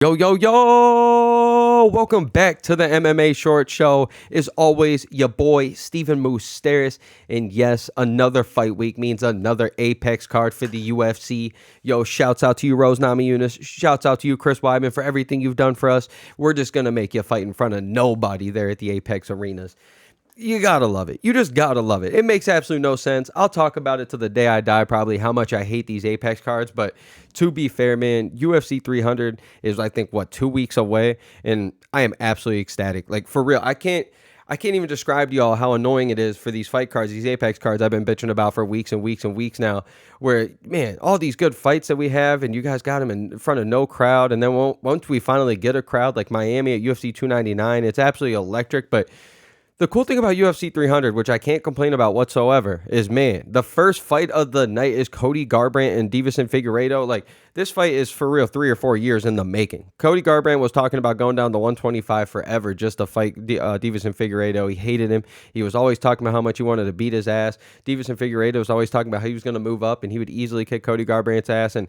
Yo, yo, yo! Welcome back to the MMA Short Show. As always, your boy, Stephen Moustaris. And yes, another fight week means another Apex card for the UFC. Yo, shouts out to you, Rose Namajunas. Shouts out to you, Chris Weidman, for everything you've done for us. We're just going to make you fight in front of nobody there at the Apex arenas. You gotta love it. You just gotta love it. It makes absolutely no sense. I'll talk about it to the day I die, probably, how much I hate these Apex cards. But to be fair, man, UFC 300 is, I think, what, 2 weeks away, and I am absolutely ecstatic. Like, for real, I can't even describe to y'all how annoying it is for these fight cards, these Apex cards I've been bitching about for weeks and weeks and weeks now, where, man, all these good fights that we have, and you guys got them in front of no crowd, and then once we finally get a crowd, like Miami at UFC 299, it's absolutely electric. But the cool thing about UFC 300, which I can't complain about whatsoever, is, man, the first fight of the night is Cody Garbrandt and Deiveson Figueiredo. Like, this fight is, for real, 3 or 4 years in the making. Cody Garbrandt was talking about going down to 125 forever just to fight Deiveson Figueiredo. He hated him. He was always talking about how much he wanted to beat his ass. Deiveson Figueiredo was always talking about how he was going to move up and he would easily kick Cody Garbrandt's ass. And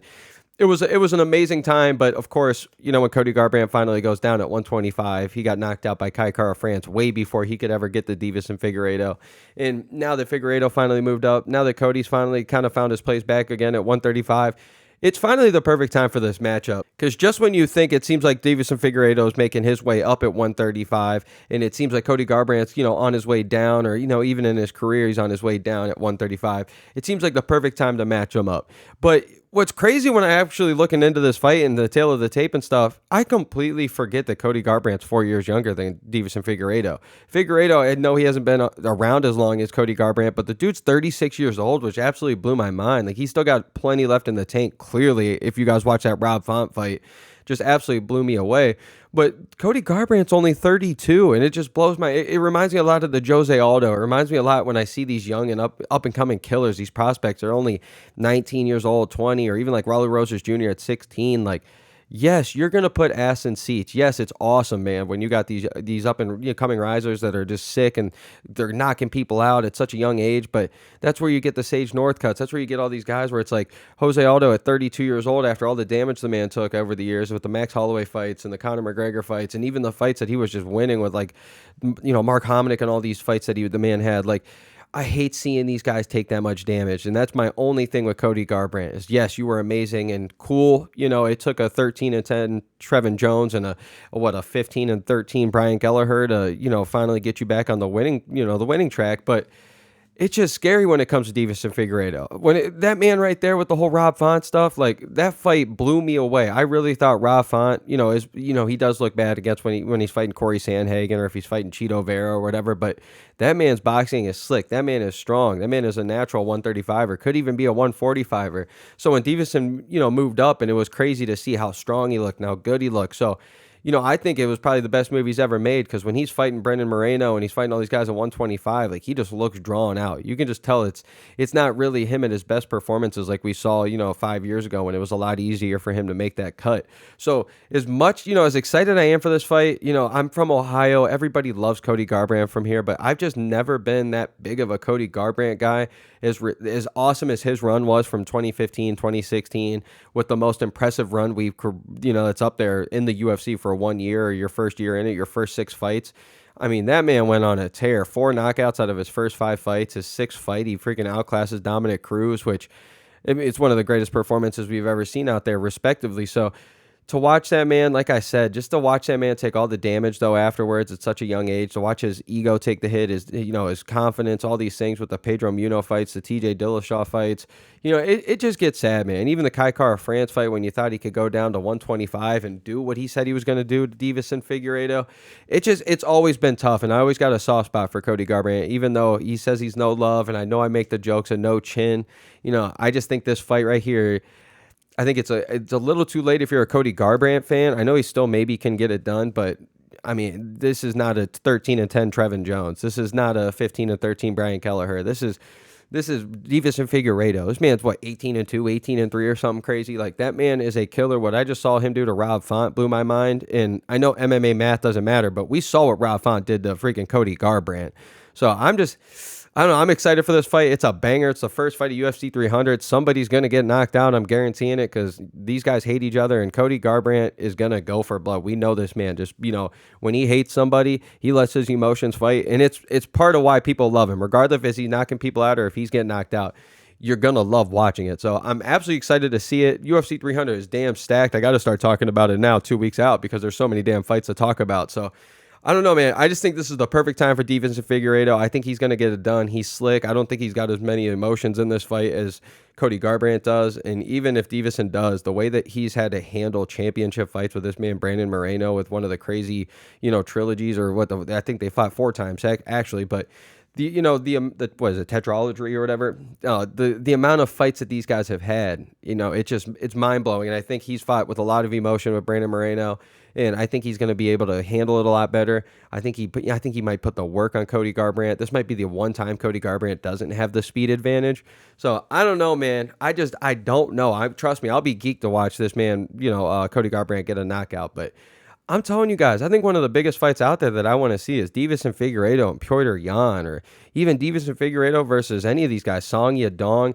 it was an amazing time, but of course, you know, when Cody Garbrandt finally goes down at 125, he got knocked out by Kai Kara France way before he could ever get the Deiveson Figueiredo. And now that Figueiredo finally moved up, now that Cody's finally kind of found his place back again at 135, it's finally the perfect time for this matchup. Because just when you think it seems like Deiveson Figueiredo is making his way up at 135, and it seems like Cody Garbrandt's, you know, on his way down, or, you know, even in his career, he's on his way down at 135, it seems like the perfect time to match them up. But what's crazy when I actually looking into this fight and the tail of the tape and stuff, I completely forget that Cody Garbrandt's 4 years younger than Deiveson Figueiredo. Figueiredo, I know he hasn't been around as long as Cody Garbrandt, but the dude's 36 years old, which absolutely blew my mind. Like, he's still got plenty left in the tank, clearly, if you guys watch that Rob Font fight. Just absolutely blew me away. But Cody Garbrandt's only 32, and it just blows my... It reminds me a lot of the Jose Aldo. It reminds me a lot when I see these young and up-and-coming killers, these prospects are only 19 years old, 20, or even like Rolly Rosas Jr. at 16. Like, yes, you're going to put ass in seats. Yes, it's awesome, man, when you got these up-and-coming risers that are just sick and they're knocking people out at such a young age. But that's where you get the Sage Northcutts. That's where you get all these guys where it's like Jose Aldo at 32 years old, after all the damage the man took over the years with the Max Holloway fights and the Conor McGregor fights, and even the fights that he was just winning with, like, you know, Mark Hominick and all these fights that the man had. Like, I hate seeing these guys take that much damage, and that's my only thing with Cody Garbrandt is, yes, you were amazing and cool. You know, it took a 13-10 Trevin Jones and a 15-13 Brian Kelleher to, you know, finally get you back on the winning track, but it's just scary when it comes to Deiveson Figueiredo. That man right there with the whole Rob Font stuff, like, that fight blew me away. I really thought Rob Font, you know, he does look bad against when he's fighting Corey Sandhagen or if he's fighting Cheeto Vera or whatever, but that man's boxing is slick. That man is strong. That man is a natural 135er, could even be a 145er. So when Deiveson, you know, moved up, and it was crazy to see how strong he looked and how good he looked. So, you know, I think it was probably the best move he's ever made, because when he's fighting Brendan Moreno and he's fighting all these guys at 125, like, he just looks drawn out. You can just tell it's not really him at his best performances like we saw, you know, 5 years ago when it was a lot easier for him to make that cut. So as much, you know, as excited I am for this fight, you know, I'm from Ohio. Everybody loves Cody Garbrandt from here, but I've just never been that big of a Cody Garbrandt guy. As awesome as his run was from 2015, 2016, with the most impressive run that's up there in the UFC for 1 year, or your first year in it, your first 6 fights. I mean, that man went on a tear. 4 knockouts out of his first 5 fights. His 6th fight, he freaking outclasses Dominic Cruz, which, I mean, it's one of the greatest performances we've ever seen out there, respectively. So to watch that man, like I said, just to watch that man take all the damage, though, afterwards at such a young age, to watch his ego take the hit, his confidence, all these things with the Pedro Munoz fights, the TJ Dillashaw fights, you know, it just gets sad, man. Even the Kai Kara France fight, when you thought he could go down to 125 and do what he said he was going to do to Deiveson Figueiredo, it's always been tough, and I always got a soft spot for Cody Garbrandt, even though he says he's no love, and I know I make the jokes of no chin. You know, I just think this fight right here, I think it's a little too late if you're a Cody Garbrandt fan. I know he still maybe can get it done, but I mean, this is not a 13-10 Trevin Jones. This is not a 15-13 Brian Kelleher. This is Deiveson Figueiredo. This man's 18-2, 18-3 or something crazy. Like, that man is a killer. What I just saw him do to Rob Font blew my mind. And I know MMA math doesn't matter, but we saw what Rob Font did to freaking Cody Garbrandt. So I don't know. I'm excited for this fight. It's a banger. It's the first fight of UFC 300. Somebody's going to get knocked out. I'm guaranteeing it because these guys hate each other, and Cody Garbrandt is going to go for blood. We know this man. Just, when he hates somebody, he lets his emotions fight, and it's part of why people love him, regardless if he's knocking people out or if he's getting knocked out. You're going to love watching it. So I'm absolutely excited to see it. UFC 300 is damn stacked. I got to start talking about it now, 2 weeks out, because there's so many damn fights to talk about. So I don't know, man. I just think this is the perfect time for Deiveson Figueiredo. I think he's going to get it done. He's slick. I don't think he's got as many emotions in this fight as Cody Garbrandt does. And even if Deiveson does, the way that he's had to handle championship fights with this man, Brandon Moreno, with one of the crazy, trilogies, or I think they fought 4 times, actually. But the what is it, tetralogy or whatever, the amount of fights that these guys have had, it's mind blowing. And I think he's fought with a lot of emotion with Brandon Moreno, and I think he's going to be able to handle it a lot better. I think he might put the work on Cody Garbrandt. This might be the one time Cody Garbrandt doesn't have the speed advantage. So I don't know, man. I don't know. Trust me, I'll be geeked to watch this man, Cody Garbrandt get a knockout, but I'm telling you guys, I think one of the biggest fights out there that I want to see is Deiveson Figueiredo and Petr Yan, or even Deiveson Figueiredo versus any of these guys, Song Yadong.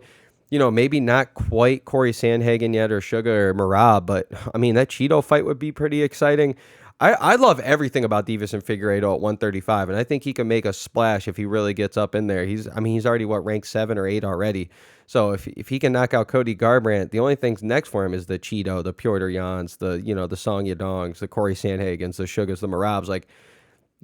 Maybe not quite Corey Sandhagen yet, or Sugar or Marab, but I mean, that Cheeto fight would be pretty exciting. I love everything about Deiveson Figueiredo at 135, and I think he can make a splash if he really gets up in there. He's already ranked 7 or 8 already. So if he can knock out Cody Garbrandt, the only things next for him is the Cheeto, the Petr Yans, the Song Yadongs, the Corey Sandhagens, the Sugars, the Marabs. Like,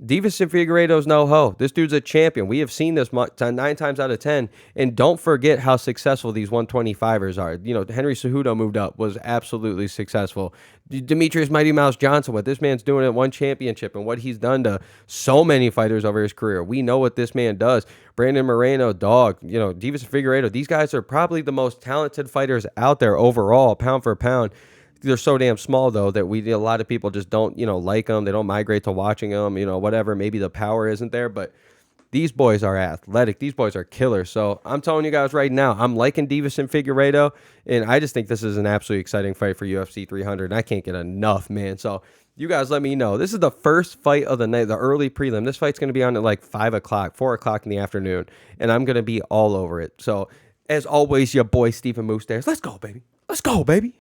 Deiveson Figueiredo's no ho. This dude's a champion. We have seen this 9 times out of 10. And don't forget how successful these 125ers are. Henry Cejudo moved up, was absolutely successful. Demetrius Mighty Mouse Johnson, what this man's doing at one championship and what he's done to so many fighters over his career. We know what this man does. Brandon Moreno, Deiveson Figueiredo. These guys are probably the most talented fighters out there overall, pound for pound. They're so damn small, though, that a lot of people just don't, like them. They don't migrate to watching them, whatever. Maybe the power isn't there, but these boys are athletic. These boys are killers. So I'm telling you guys right now, I'm liking Deiveson Figueiredo, and I just think this is an absolutely exciting fight for UFC 300, and I can't get enough, man. So you guys let me know. This is the first fight of the night, the early prelim. This fight's going to be on at 5 o'clock, 4 o'clock in the afternoon, and I'm going to be all over it. So as always, your boy, Stephen Moustaris. Let's go, baby. Let's go, baby.